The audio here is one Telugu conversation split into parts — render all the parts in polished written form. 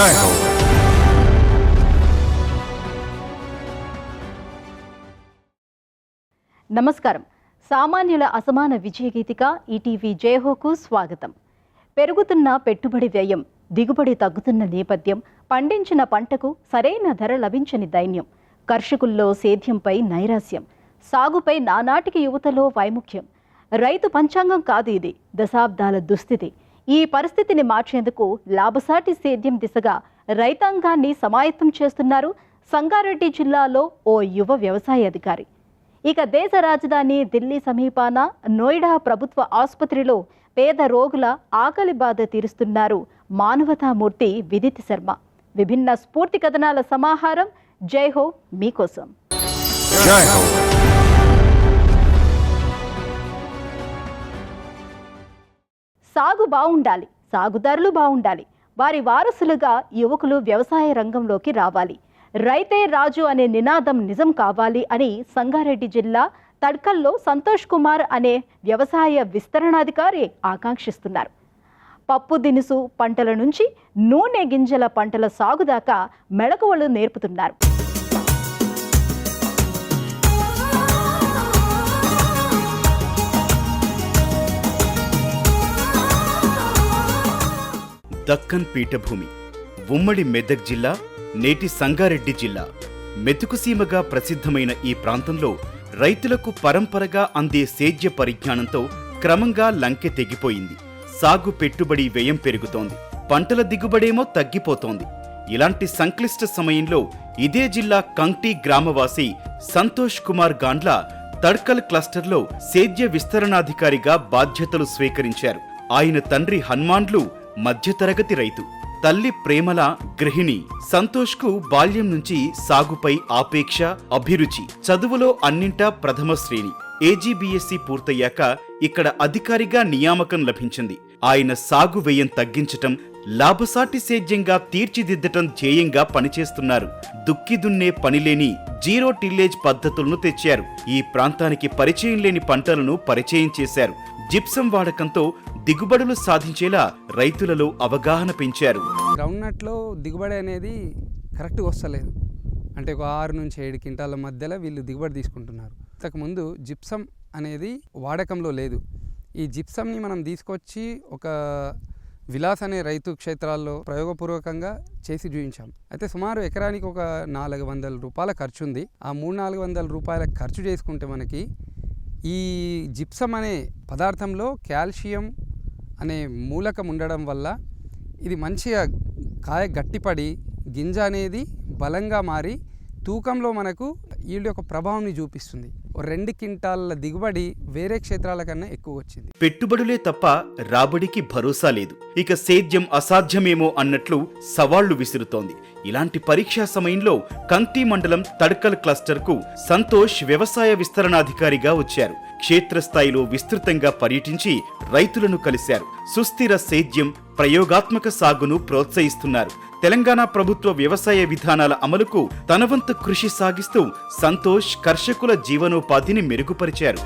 జై హో. నమస్కారం. సామాన్యుల అసమాన విజయగీతిక ఈటీవీ జయహోకు స్వాగతం. పెరుగుతున్న పెట్టుబడి వ్యయం, దిగుబడి తగ్గుతున్న నేపథ్యం, పండించిన పంటకు సరైన ధర లభించని దైన్యం, కర్షకుల్లో సేద్యంపై నైరాస్యం, సాగుపై నానాటికి యువతలో వైముఖ్యం. రైతు పంచాంగం కాదు ఇది, దశాబ్దాల దుస్థితి. ఈ పరిస్థితిని మార్చేందుకు లాభసాటి సేద్యం దిశగా రైతాంగాన్ని సమాయత్తం చేస్తున్నారు సంగారెడ్డి జిల్లాలో ఓ యువ వ్యవసాయ అధికారి. ఇక దేశ రాజధాని ఢిల్లీ సమీపాన నోయిడా ప్రభుత్వ ఆసుపత్రిలో పేద రోగుల ఆకలి బాధ తీరుస్తున్నారు మానవతామూర్తి విదిత్ శర్మ. విభిన్న స్ఫూర్తి కథనాల సమాహారం జై హో మీకోసం. జై హో. సాగు బాగుండాలి, సాగుదారులు బాగుండాలి, వారి వారసులుగా యువకులు వ్యవసాయ రంగంలోకి రావాలి, రైతే రాజు అనే నినాదం నిజం కావాలి అని సంగారెడ్డి జిల్లా తడ్కల్లో సంతోష్ కుమార్ అనే వ్యవసాయ విస్తరణాధికారి ఆకాంక్షిస్తున్నారు. పప్పు దినుసు పంటల నుంచి నూనె గింజల పంటల సాగు దాకా మెళకువలు నేర్పుతున్నారు. దక్కన్ పీఠభూమి, ఉమ్మడి మెదక్ జిల్లా, నేటి సంగారెడ్డి జిల్లా, మెతుకుసీమగా ప్రసిద్ధమైన ఈ ప్రాంతంలో రైతులకు పరంపరగా అందే సేద్య పరిజ్ఞానంతో క్రమంగా లంకె తెగిపోయింది. సాగు పెట్టుబడి వ్యయం పెరుగుతోంది, పంటల దిగుబడేమో తగ్గిపోతోంది. ఇలాంటి సంక్లిష్ట సమయంలో ఇదే జిల్లా కంక్టీ గ్రామవాసి సంతోష్ కుమార్ గాండ్ల తడ్కల్ క్లస్టర్లో సేద్య విస్తరణాధికారిగా బాధ్యతలు స్వీకరించారు. ఆయన తండ్రి హనుమాన్లు మధ్యతరగతి రైతు, తల్లి ప్రేమల గృహిణి. సంతోష్ కు బాల్యం నుంచి సాగుపై ఆపేక్ష, అభిరుచి, చదువులో అన్నింటా ప్రథమ శ్రేణి. ఏజీబీఎస్సీ పూర్తయ్యాక ఇక్కడ అధికారిగా నియామకం లభించింది. ఆయన సాగు వ్యయం తగ్గించటం, లాభసాటి సేద్యంగా తీర్చిదిద్దటం ధ్యేయంగా పనిచేస్తున్నారు. దుక్కి దున్నే పనిలేని జీరో టిల్లేజ్ పద్ధతులను తెచ్చారు. ఈ ప్రాంతానికి పరిచయం లేని పంటలను పరిచయం చేశారు. జిప్సం వాడకంతో దిగుబడులు సాధించేలా రైతులలో అవగాహన పెంచారు. గ్రౌండ్ నట్లో దిగుబడి అనేది కరెక్ట్గా వస్తలేదు. అంటే ఒక 6 నుంచి 7 క్వింటాల మధ్యలో వీళ్ళు దిగుబడి తీసుకుంటున్నారు. ఇంతకుముందు జిప్సం అనేది వాడకంలో లేదు. ఈ జిప్సంని మనం తీసుకొచ్చి ఒక విలాస్ అనే రైతు క్షేత్రాల్లో ప్రయోగపూర్వకంగా చేసి చూపించాం. అయితే సుమారు ఎకరానికి ఒక 400 రూపాయల ఖర్చు ఉంది. ఆ 300-400 రూపాయల ఖర్చు చేసుకుంటే మనకి ఈ జిప్సం అనే పదార్థంలో కాల్షియం అనే మూలకం ఉండడం వల్ల ఇది మంచిగా కాయ గట్టిపడి గింజ అనేది బలంగా మారి తూకంలో మనకు ఈల్డ్ యొక్క ప్రభావాన్ని చూపిస్తుంది. 2 క్వింటాల దిగుబడి వేరే క్షేత్రాల కన్నా ఎక్కువ వచ్చింది. పెట్టుబడులే తప్ప రాబడికి భరోసా లేదు. ఇక సేద్యం అసాధ్యమేమో అన్నట్లు సవాళ్లు విసురుతోంది. ఇలాంటి పరీక్షా సమయంలో కంక్టీ మండలం తడ్కల్ క్లస్టర్ కు సంతోష్ వ్యవసాయ విస్తరణాధికారిగా వచ్చారు. క్షేత్రస్థాయిలో విస్తృతంగా పర్యటించి రైతులను కలిశారు. సుస్థిర సేద్యం, ప్రయోగాత్మక సాగును ప్రోత్సహిస్తున్నారు. తెలంగాణ ప్రభుత్వ వ్యవసాయ విధానాల అమలుకు తన వంతు కృషి సాగిస్తూ సంతోష్ కర్షకుల జీవనోపాధిని మెరుగుపరిచారు.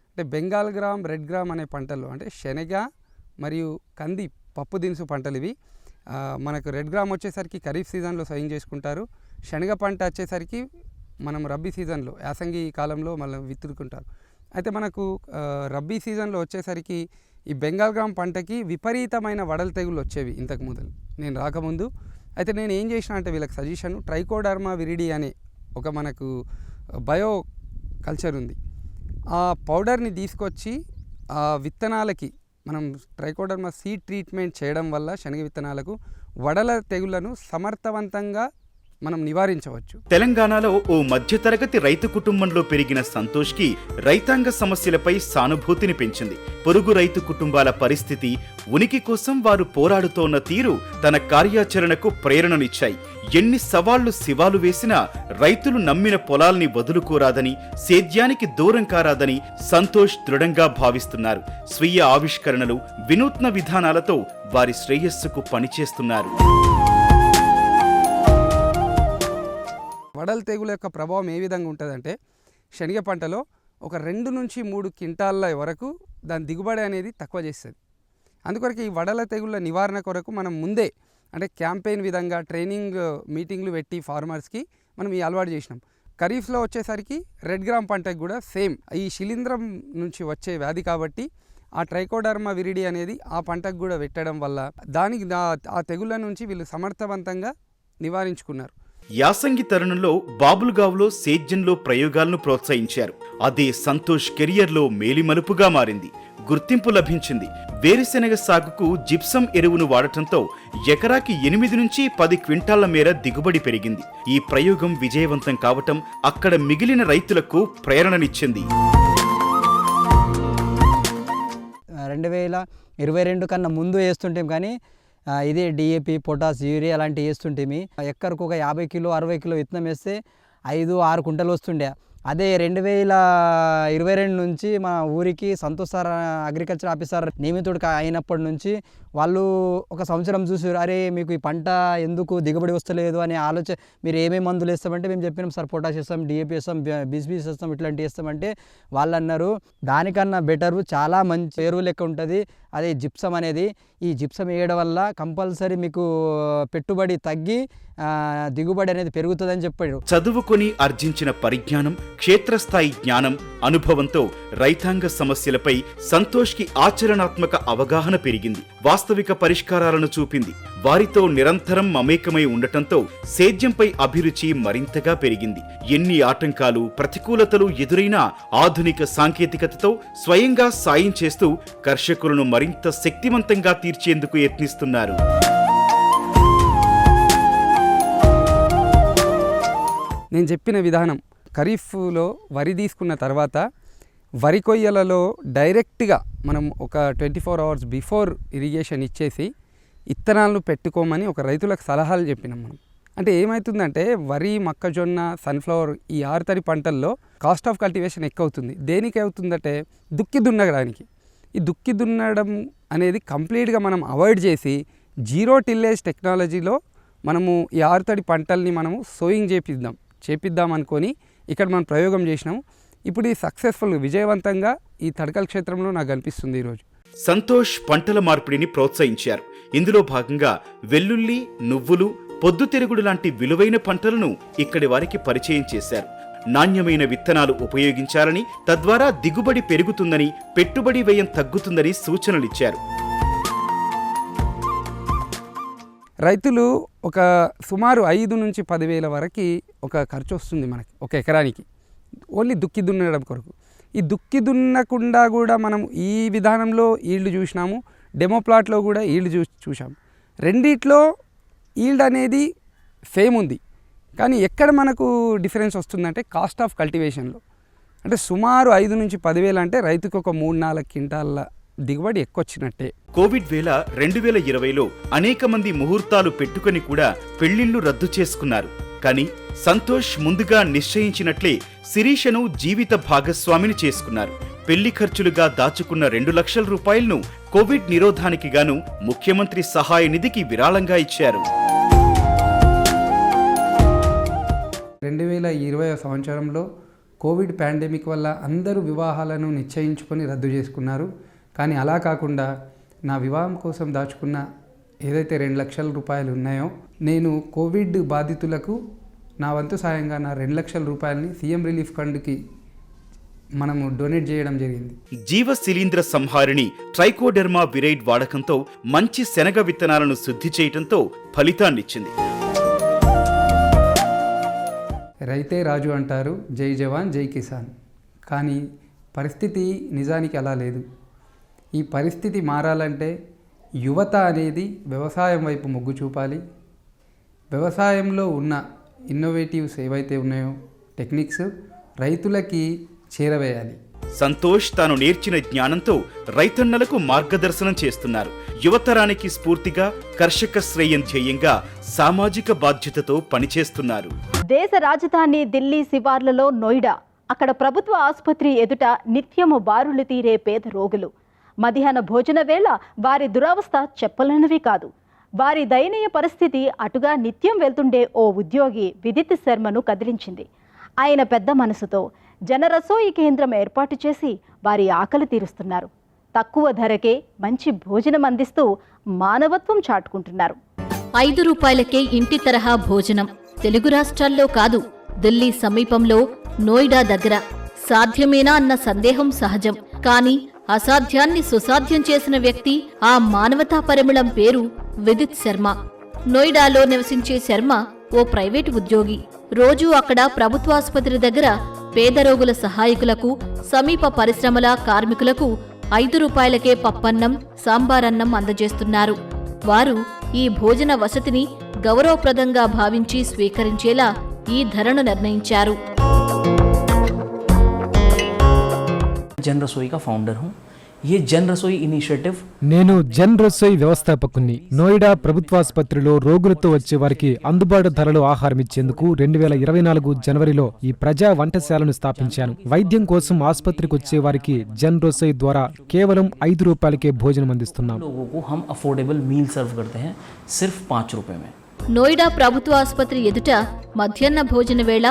అంటే బెంగాల్ గ్రామ్, రెడ్ గ్రామ్ అనే పంటలు అంటే శనగ మరియు కంది పప్పు దినుసు పంటలు ఇవి. మనకు రెడ్ గ్రామ్ వచ్చేసరికి ఖరీఫ్ సీజన్లో సాగు చేసుకుంటారు. శనగ పంట వచ్చేసరికి మనం రబ్బీ సీజన్లో యాసంగి కాలంలో మళ్ళీ విత్తుకుంటారు. అయితే మనకు రబ్బీ సీజన్లో వచ్చేసరికి ఈ బెంగాల్ గ్రామ్ పంటకి విపరీతమైన వడల తెగులు వచ్చేవి ఇంతకు మొదలు నేను రాకముందు. అయితే నేను ఏం చేసిన అంటే వీళ్ళకి సజెషన్, ట్రైకోడర్మా విరిడి అనే ఒక మనకు బయో కల్చర్ ఉంది. ఆ పౌడర్ని తీసుకొచ్చి ఆ విత్తనాలకి మనం ట్రైకోడర్మా సీడ్ ట్రీట్మెంట్ చేయడం వల్ల శనగ విత్తనాలకు వడల తెగుళ్లను సమర్థవంతంగా మనం నివారించవచ్చు. తెలంగాణలో ఓ మధ్యతరగతి రైతు కుటుంబంలో పెరిగిన సంతోష్కి రైతాంగ సమస్యలపై సానుభూతిని పెంచింది. పొరుగు రైతు కుటుంబాల పరిస్థితి, ఉనికి కోసం వారు పోరాడుతోన్న తీరు తన కార్యాచరణకు ప్రేరణనిచ్చాయి. ఎన్ని సవాళ్లు శివాలు వేసినా రైతులు నమ్మిన పొలాల్ని వదులుకోరాదని, సేద్యానికి దూరం కారాదని సంతోష్ దృఢంగా భావిస్తున్నారు. స్వీయ ఆవిష్కరణలు, వినూత్న విధానాలతో వారి శ్రేయస్సుకు పనిచేస్తున్నారు. వడల తెగుల యొక్క ప్రభావం ఏ విధంగా ఉంటుందంటే శనగ పంటలో ఒక 2 నుంచి 3 క్వింటాల వరకు దాని దిగుబడి అనేది తక్కువ చేస్తుంది. అందుకొరకు ఈ వడల తెగుళ్ళ నివారణ కొరకు మనం ముందే అంటే క్యాంపెయిన్ విధంగా ట్రైనింగ్ మీటింగ్లు పెట్టి ఫార్మర్స్కి మనం ఈ అలవాటు చేసినాం. ఖరీఫ్లో వచ్చేసరికి రెడ్ గ్రామ్ పంటకు కూడా సేమ్ ఈ శిలీంధ్రం నుంచి వచ్చే వ్యాధి కాబట్టి ఆ ట్రైకోడర్మా విరిడి అనేది ఆ పంటకు కూడా పెట్టడం వల్ల దానికి ఆ తెగుళ్ళ నుంచి వీళ్ళు సమర్థవంతంగా నివారించుకున్నారు. యాసంగి తరుణంలో బాబుల్గావ్లో సేద్యంలో ప్రయోగాలను ప్రోత్సహించారు. అదే సంతోష్ కెరియర్లో మేలిమలుపుగా మారింది. గుర్తింపు లభించింది. వేరుశెనగ సాగుకు జిప్సం ఎరువును వాడటంతో ఎకరాకి 8 నుంచి 10 క్వింటాళ్ల మేర దిగుబడి పెరిగింది. ఈ ప్రయోగం విజయవంతం కావటం అక్కడ మిగిలిన రైతులకు ప్రేరణనిచ్చింది. 2022 కన్నా ముందు వేస్తుంటాం, కానీ ఇదే డిఏపి, పొటాస్, యూరియా అలాంటివి వేస్తుంటేమి ఎక్కడికి ఒక 50 కిలో 60 కిలో విత్తనం వేస్తే 5-6 కుంటలు వస్తుండే. అదే 2022 నుంచి మా ఊరికి సంతోష్ సార్ అగ్రికల్చర్ ఆఫీసర్ నియమితుడు అయినప్పటి నుంచి వాళ్ళు ఒక సంవత్సరం చూసారు, అరే మీకు ఈ పంట ఎందుకు దిగుబడి వస్తలేదు అని ఆలోచన, మీరు ఏమేమి మందులు వేస్తామంటే మేము చెప్పినాం సార్ పొటాష్ వేస్తాం, డిఏపి వేస్తాం, బీసీబీస్ వేస్తాం, ఇట్లాంటివి వేస్తామంటే వాళ్ళు అన్నారు దానికన్నా బెటరు చాలా మంచి ఎరువు లెక్క ఉంటుంది అదే జిప్సం అనేది. ఈ జిప్సం వేయడం వల్ల కంపల్సరీ మీకు పెట్టుబడి తగ్గి దిగుబడి అనేది పెరుగుతుందని చెప్పాడు. చదువుకొని ఆర్జించిన పరిజ్ఞానం, క్షేత్రస్థాయి జ్ఞానం, అనుభవంతో రైతాంగ సమస్యలపై సంతోష్కి ఆచరణాత్మక అవగాహన పెరిగింది. వాస్తవిక పరిష్కారాలను చూపింది. వారితో నిరంతరం మమేకమై ఉండటంతో సేద్యంపై అభిరుచి మరింతగా పెరిగింది. ఎన్ని ఆటంకాలు, ప్రతికూలతలు ఎదురైనా ఆధునిక సాంకేతికతతో స్వయంగా సాయం చేస్తూ కర్షకులను మరింత శక్తివంతంగా తీర్చేందుకు యత్నిస్తున్నారు. నేను చెప్పిన విధానం ఖరీఫ్లో వరి తీసుకున్న తర్వాత వరి కొయ్యలలో డైరెక్ట్గా మనం ఒక 24 అవర్స్ బిఫోర్ ఇరిగేషన్ ఇచ్చేసి ఇత్తనాలను పెట్టుకోమని ఒక రైతులకు సలహాలు చెప్పినాం మనం. అంటే ఏమవుతుందంటే వరి, మొక్కజొన్న, సన్ఫ్లవర్ ఈ 6 తడి పంటల్లో కాస్ట్ ఆఫ్ కల్టివేషన్ ఎక్కువ అవుతుంది. దేనికి అవుతుందంటే దుక్కి దున్నడానికి. ఈ దుక్కి దున్నడం అనేది కంప్లీట్గా మనం అవాయిడ్ చేసి జీరో టిల్లేజ్ టెక్నాలజీలో మనము ఈ 6 తడి పంటల్ని మనము సోయింగ్ చేపిద్దాం అనుకొని ఇక్కడ మనం ప్రయోగం చేసినాము. ఇప్పుడు ఈ సక్సెస్ఫుల్ విజయవంతంగా ఈ తడకల్ క్షేత్రంలో నాకు అనిపిస్తుంది. ఈరోజు సంతోష్ పంటల మార్పిడిని ప్రోత్సహించారు. ఇందులో భాగంగా వెల్లుల్లి, నువ్వులు, పొద్దుతిరుగుడు లాంటి విలువైన పంటలను ఇక్కడి వారికి పరిచయం చేశారు. నాణ్యమైన విత్తనాలు ఉపయోగించాలని, తద్వారా దిగుబడి పెరుగుతుందని, పెట్టుబడి వ్యయం తగ్గుతుందని సూచనలిచ్చారు. రైతులు ఒక సుమారు 5 నుంచి 10 వేల వరకు ఒక ఖర్చు వస్తుంది మనకి ఒక ఎకరానికి, ఓన్లీ దుక్కి దున్నడం కొరకు. ఈ దుక్కి దున్నకుండా కూడా మనం ఈ విధానంలో ఈల్డ్ చూసినాము, డెమో ప్లాట్లో కూడా ఈల్డ్ చూసాము. రెండిట్లో ఈల్డ్ అనేది సేమ్ ఉంది, కానీ ఎక్కడ మనకు డిఫరెన్స్ వస్తుందంటే కాస్ట్ ఆఫ్ కల్టివేషన్లో. అంటే సుమారు 5 నుంచి 10 వేలు అంటే రైతుకు ఒక 3-4 క్వింటాల దిగుబడి ఎక్కువ వచ్చినట్టే. కోవిడ్ వేళ 2020లో అనేక మంది ముహూర్తాలు పెట్టుకుని కూడా పెళ్లిళ్లు రద్దు చేసుకున్నారు. కానీ సంతోష్ ముందుగా నిశ్చయించినట్లే శిరీషను జీవిత భాగస్వామిని చేసుకున్నారు. పెళ్లి ఖర్చులుగా దాచుకున్న 2 లక్షల రూపాయలను కోవిడ్ నిరోధానికి గాను ముఖ్యమంత్రి సహాయ నిధికి విరాళంగా ఇచ్చారు. 2020 సంవత్సరంలో కోవిడ్ పాండమిక్ వల్ల అందరూ వివాహాలను నిశ్చయించుకొని రద్దు చేసుకున్నారు. కానీ అలా కాకుండా నా వివాహం కోసం దాచుకున్న ఏదైతే 2 లక్షల రూపాయలు ఉన్నాయో, నేను కోవిడ్ బాధితులకు నా వంతు సాయంగా నా 2 లక్షల రూపాయలని సీఎం రిలీఫ్ ఫండ్కి మనము డొనేట్ చేయడం జరిగింది. జీవ శిలీంద్ర సంహారిణి ట్రైకోడెర్మా విరైడ్ వాడకంతో మంచి శనగ విత్తనాలను శుద్ధి చేయడంతో ఫలితాన్నిచ్చింది. రైతే రాజు అంటారు, జై జవాన్ జై కిసాన్. కానీ పరిస్థితి నిజానికి అలా లేదు. ఈ పరిస్థితి మారాలంటే యువత అనేది వ్యవసాయం వైపు మొగ్గు చూపాలి. వ్యవసాయంలో ఉన్న ఇన్నోవేటివ్స్ ఏవైతే ఉన్నాయో టెక్నిక్స్ రైతులకి చేరవేయాలి. సంతోష్ తాను నేర్చిన జ్ఞానంతో రైతన్నలకు మార్గదర్శనం చేస్తున్నారు. యువతరానికి స్ఫూర్తిగా, కర్షక శ్రేయం ధ్యేయంగా సామాజిక బాధ్యతతో పనిచేస్తున్నారు. దేశ రాజధాని ఢిల్లీ శివార్లలో నోయిడా, అక్కడ ప్రభుత్వ ఆసుపత్రి ఎదుట నిత్యము బారులు తీరే పేద రోగులు. మధ్యాహ్న భోజన వేళ వారి దురవస్థ చెప్పలేనివి కాదు. వారి దయనీయ పరిస్థితి అటుగా నిత్యం వెళ్తుండే ఓ ఉద్యోగి విదిత్ శర్మను కదిలించింది. ఆయన పెద్ద మనసుతో జనరసోయి కేంద్రం ఏర్పాటు చేసి వారి ఆకలి తీరుస్తున్నారు. తక్కువ ధరకే మంచి భోజనం అందిస్తూ మానవత్వం చాటుకుంటున్నారు. 5 రూపాయలకే ఇంటి తరహా భోజనం. తెలుగు రాష్ట్రాల్లో కాదు, ఢిల్లీ సమీపంలో నోయిడా దగ్గర. సాధ్యమేనా అన్న సందేహం సహజం. కానీ అసాధ్యాన్ని సుసాధ్యం చేసిన వ్యక్తి, ఆ మానవతా పరిమళం పేరు విదిత్ శర్మ. నోయిడాలో నివసించే శర్మ ఓ ప్రైవేటు ఉద్యోగి. రోజూ అక్కడ ప్రభుత్వాసుపత్రి దగ్గర పేద రోగుల సహాయకులకు, సమీప పరిశ్రమల కార్మికులకు 5 రూపాయలకే పప్పన్నం, సాంబారన్నం అందజేస్తున్నారు. వారు ఈ భోజన వసతిని గౌరవప్రదంగా భావించి స్వీకరించేలా ఈ ధరను నిర్ణయించారు. जन रसोई का फाउंडर हूँ। ये जन रसोई इनिशिएटिव నేను జన్ రసోయి వ్యవస్థాపకుణ్ణి. నోయిడా ప్రభుత్వాసుపత్రిలో రోగులతో వచ్చే వారికి అందుబాటు ధరలో ఆహారం ఇచ్చేందుకు 2024 జనవరిలో ఈ ప్రజా వంటశాలను స్థాపించాను. వైద్యం కోసం ఆసుపత్రికి వచ్చే వారికి జన్ రసోయి ద్వారా కేవలం 5 రూపాయలకే భోజనం అందిస్తున్నాం. लोगों को हम अफोर्डेबल मील सर्व करते हैं सिर्फ 5 रुपए में। నోయిడా ప్రభుత్వ ఆసుపత్రి ఎదుట మధ్యాహ్న భోజన వేళ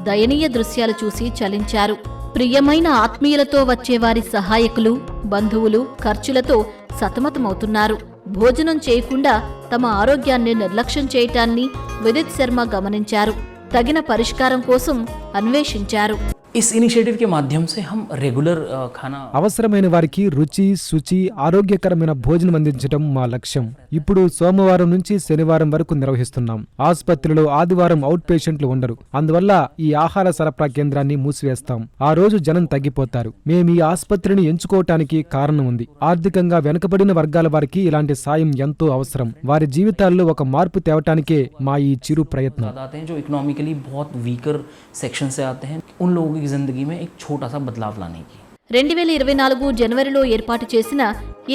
దయనీయ దృశ్యాలు చూసి చలించారు. ప్రియమైన ఆత్మీయులతో వచ్చేవారి సహాయకులు, బంధువులు ఖర్చులతో సతమతమవుతున్నారు. భోజనం చేయకుండా తమ ఆరోగ్యాన్ని నిర్లక్ష్యం చేయటాన్ని విదిత్ శర్మ గమనించారు. తగిన పరిష్కారం కోసం అన్వేషించారు. इस इनिशिएटिव के माध्यम से हम रेगुलर खाना అవసరమైన వారికి రుచి, శుచి, ఆరోగ్యకరమైన భోజనం అందించడం మా లక్ష్యం. ఇప్పుడు సోమవారం నుంచి శనివారం వరకు నిర్వహిస్తున్నాం. ఆసుపత్రిలో ఆదివారం అవుట్ పేషెంట్లు ఉండరు. అందువల్ల ఈ ఆహార సరఫరా కేంద్రాన్ని మూసివేస్తాం. ఆ రోజు జనం తగ్గిపోతారు. మేము ఈ ఆసుపత్రిని ఎంచుకోవటానికి కారణం ఉంది. ఆర్థికంగా వెనుకబడిన వర్గాల వారికి ఇలాంటి సాయం ఎంతో అవసరం. వారి జీవితాల్లో ఒక మార్పు తేవటానికే మా ఈ చిరు ప్రయత్నం. आते हैं जो इकोनॉमिकली बहुत वीकर सेक्शन से आते हैं, उन लोगों की जिंदगी में एक छोटा सा बदलाव लाने की। 2024 జనవరిలో ఏర్పాటు చేసిన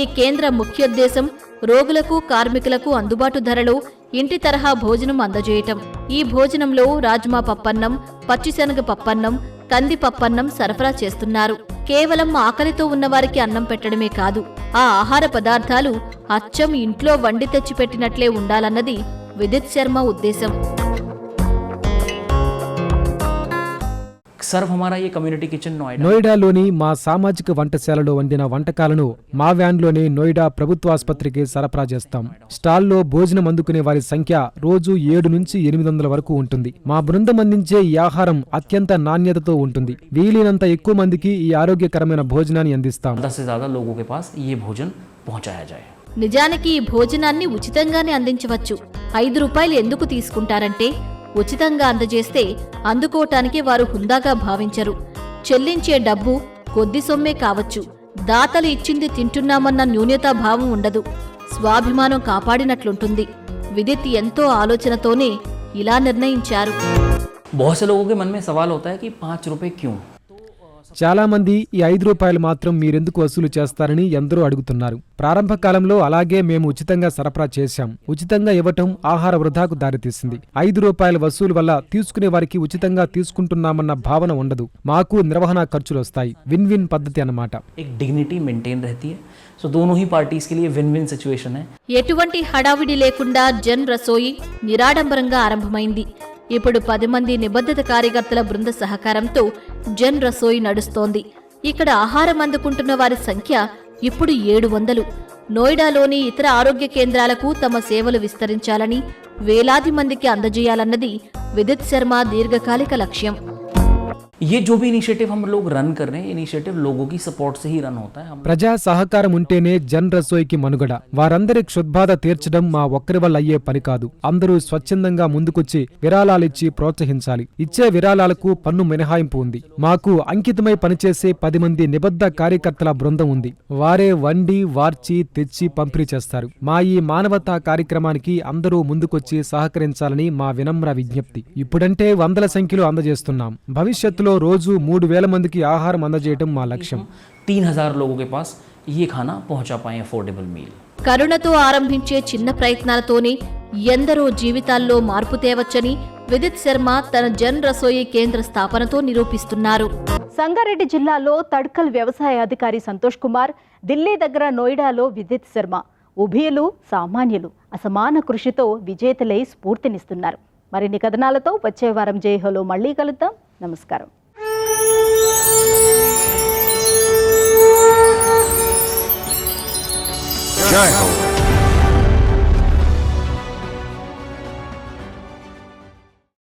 ఈ కేంద్ర ముఖ్యోద్దేశం రోగులకు, కార్మికులకు అందుబాటు ధరలో ఇంటి తరహా భోజనం అందజేయటం. ఈ భోజనంలో రాజ్మా పప్పన్నం, పచ్చిశనగ పప్పన్నం, కంది పప్పన్నం సరఫరా చేస్తున్నారు. కేవలం ఆకలితో ఉన్నవారికి అన్నం పెట్టడమే కాదు, ఆ ఆహార పదార్థాలు అచ్చం ఇంట్లో వండి తెచ్చిపెట్టినట్లే ఉండాలన్నది విదిత్ శర్మ ఉద్దేశం. सर्व हमारा ये कम्युनिटी किचन नोएडा నోయిడాలోని మా సామాజిక వంటశాలలో వండిన వంటకాలను మా వ్యాన్లోనే నోయిడా ప్రభుత్వాసుపత్రికి సరఫరా చేస్తాం. స్టాల్లో భోజనం అందుకునే వారి సంఖ్య రోజు 7 నుంచి 800 వరకు ఉంటుంది. మా బృందం అందించే ఈ ఆహారం అత్యంత నాణ్యతతో ఉంటుంది. వీలైనంత ఎక్కువ మందికి ఈ ఆరోగ్యకరమైన భోజనాన్ని అందిస్తాం. 10 से ज्यादा लोगों के पास ये भोजन पहुंचाया जाए। నిజానికి ఈ భోజనాన్ని ఉచితంగానే అందించవచ్చు. 5 రూపాయలు ఎందుకు తీసుకుంటారంటే, ఉచితంగా అందజేస్తే అందుకోటానికి వారు హుందాగా భావించరు. చెల్లించే డబ్బు కొద్ది సొమ్మే కావచ్చు. దాతలు ఇచ్చింది తింటున్నామన్న న్యూనతాభావం ఉండదు. స్వాభిమానం కాపాడినట్లుంటుంది. విదిత్ ఎంతో ఆలోచనతోనే ఇలా నిర్ణయించారు. बहुत से लोगों के मन में सवाल होता है कि 5 रुपए क्यों। చాలా మంది ఈ 5 రూపాయలు మాత్రం మీరెందుకు వసూలు చేస్తారని ఎందరో అడుగుతున్నారు. ప్రారంభ కాలంలో అలాగే మేము ఉచితంగా సరఫరా చేశాం. ఉచితంగా ఇవ్వటం ఆహార వృధాకు దారితీసింది. 5 రూపాయల వసూలు వల్ల తీసుకునే వారికి ఉచితంగా తీసుకుంటున్నామన్న భావన ఉండదు. మాకు నిర్వహణ ఖర్చులు వస్తాయి. విన్ విన్ పద్ధతి అన్నమాట. एक डिग्निटी मेंटेन रहती है। सो दोनों ही पार्टीज के लिए विन विन सिचुएशन है। ఎటువంటి హడావిడి లేకుండా జన్ రసోయి నిరాడంబరంగా ఆరంభమైంది. ఇప్పుడు 10 మంది నిబద్ధత కార్యకర్తల బృంద సహకారంతో జన్ రసోయి నడుస్తోంది. ఇక్కడ ఆహారం అందుకుంటున్న వారి సంఖ్య ఇప్పుడు 700. నోయిడాలోని ఇతర ఆరోగ్య కేంద్రాలకు తమ సేవలు విస్తరించాలని, వేలాది మందికి అందజేయాలన్నది విదిత్ శర్మ దీర్ఘకాలిక లక్ష్యం. ये जो भी इनिशिएटिव हम लोग रन कर रहे हैं, इनिशिएटिव लोगों की सपोर्ट से ही रन होता है। ప్రజా సహకారం ఉంటేనే జన్ రసోయికి మనుగడ. వారందరి క్షుద్బాధ తీర్చడం మా ఒక్కరి వల్ల అయ్యే పని కాదు. అందరూ స్వచ్ఛందంగా ముందుకొచ్చి విరాళాలిచ్చి ప్రోత్సహించాలి. ఇచ్చే విరాళాలకు పన్ను మినహాయింపు ఉంది. మాకు అంకితమై పనిచేసే 10 మంది నిబద్ధ కార్యకర్తల బృందం ఉంది. వారే వండి, వార్చి, తెచ్చి పంపిణీ చేస్తారు. మా ఈ మానవతా కార్యక్రమానికి అందరూ ముందుకొచ్చి సహకరించాలని మా వినమ్ర విజ్ఞప్తి. ఇప్పుడంటే వందల సంఖ్యలో అందజేస్తున్నాం. భవిష్యత్తులో రోజు 3000 మందికి ఆహారం అందజేయడం మా లక్ష్యం. 3000 लोगों के पास ये खाना पहुंचा पाए अफोर्डेबल मील। కరుణతో ఆరంభించే చిన్న ప్రయత్నాలతోనే ఎందరో జీవితాల్లో మార్పు తేవచ్చని విదిత్ శర్మ తన జన్ రసోయి కేంద్ర స్థాపనతో నిరూపిస్తున్నారు. సంగారెడ్డి జిల్లాలో తడ్కల్ వ్యవసాయ అధికారి సంతోష్ కుమార్, ఢిల్లీ దగ్గర నోయిడాలో విదిత్ శర్మ ఉభయులు సామాన్యులు అసమాన కృషితో విజేతలై స్ఫూర్తినిస్తున్నారు. మరిన్ని కథనాలతో వచ్చే వారం జైహోలో మళ్ళీ కలుద్దాం. నమస్కారం. जय हो।